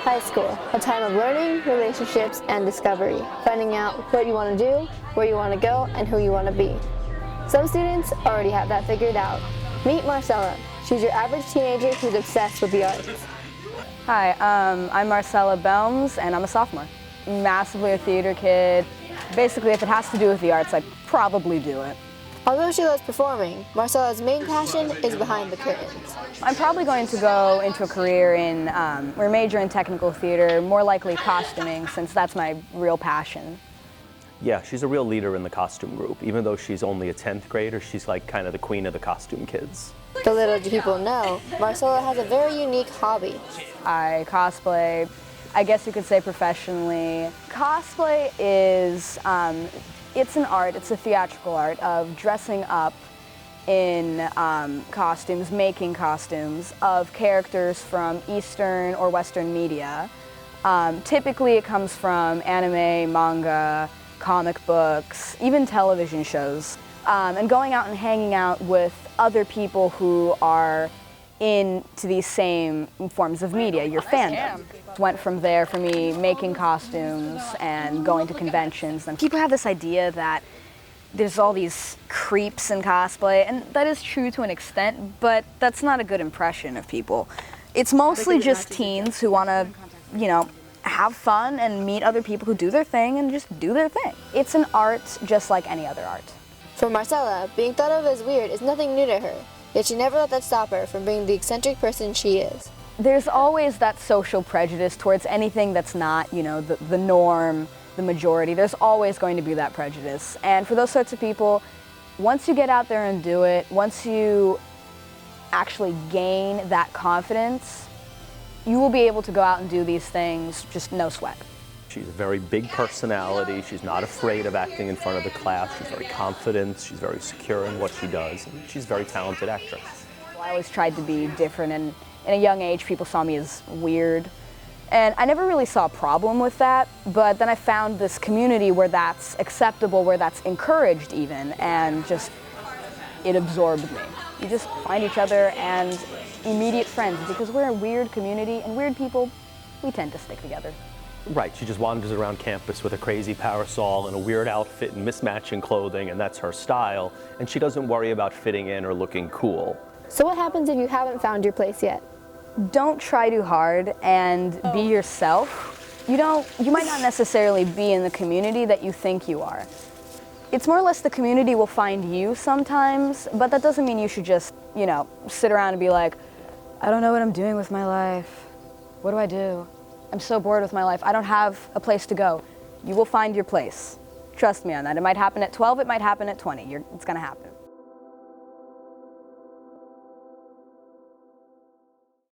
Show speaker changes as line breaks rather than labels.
High School, a time of learning, relationships, and discovery, finding out what you want to do, where you want to go, and who you want to be. Some students already have that figured out. Meet Marcella. She's your average teenager who's obsessed with the arts.
Hi, I'm Marcella Belms, and I'm a sophomore. Massively a theater kid. Basically, if it has to do with the arts, I'd probably do it.
Although she loves performing, Marcella's main passion is behind the curtains.
I'm probably going to go into a career in, or major in technical theater, more likely costuming, since that's my real passion.
Yeah, she's a real leader in the costume group. Even though she's only a 10th grader, she's like kind of the queen of the costume kids.
The little do people know, Marcella has a very unique hobby.
I cosplay, I guess you could say professionally. Cosplay is, it's an art, it's a theatrical art of dressing up in costumes, making costumes of characters from Eastern or Western media. Typically it comes from anime, manga, comic books, even television shows. And going out and hanging out with other people who are into these same forms of media, your fandom. Went from there for me making costumes and going to conventions. And people have this idea that there's all these creeps in cosplay, and that is true to an extent, but that's not a good impression of people. It's mostly just teens who want to, you know, have fun and meet other people who do their thing and just do their thing. It's an art just like any other art.
For Marcella, being thought of as weird is nothing new to her, yet she never let that stop her from being the eccentric person she is.
There's always that social prejudice towards anything that's not, you know, the norm, the majority. There's always going to be that prejudice. And for those sorts of people, once you get out there and do it, once you actually gain that confidence, you will be able to go out and do these things, just no sweat.
She's a very big personality. She's not afraid of acting in front of the class. She's very confident. She's very secure in what she does. And she's a very talented actress.
I always tried to be different, and in a young age, people saw me as weird. And I never really saw a problem with that, but then I found this community where that's acceptable, where that's encouraged even, and just, it absorbed me. You just find each other and immediate friends, because we're a weird community, and weird people, we tend to stick together.
Right, she just wanders around campus with a crazy parasol and a weird outfit and mismatching clothing, and that's her style, and she doesn't worry about fitting in or looking cool.
So what happens if you haven't found your place yet?
Don't try too hard and be yourself. You might not necessarily be in the community that you think you are. It's more or less the community will find you sometimes, but that doesn't mean you should just, you know, sit around and be like, I don't know what I'm doing with my life. What do I do? I'm so bored with my life. I don't have a place to go. You will find your place. Trust me on that. It might happen at 12, it might happen at 20. It's gonna happen.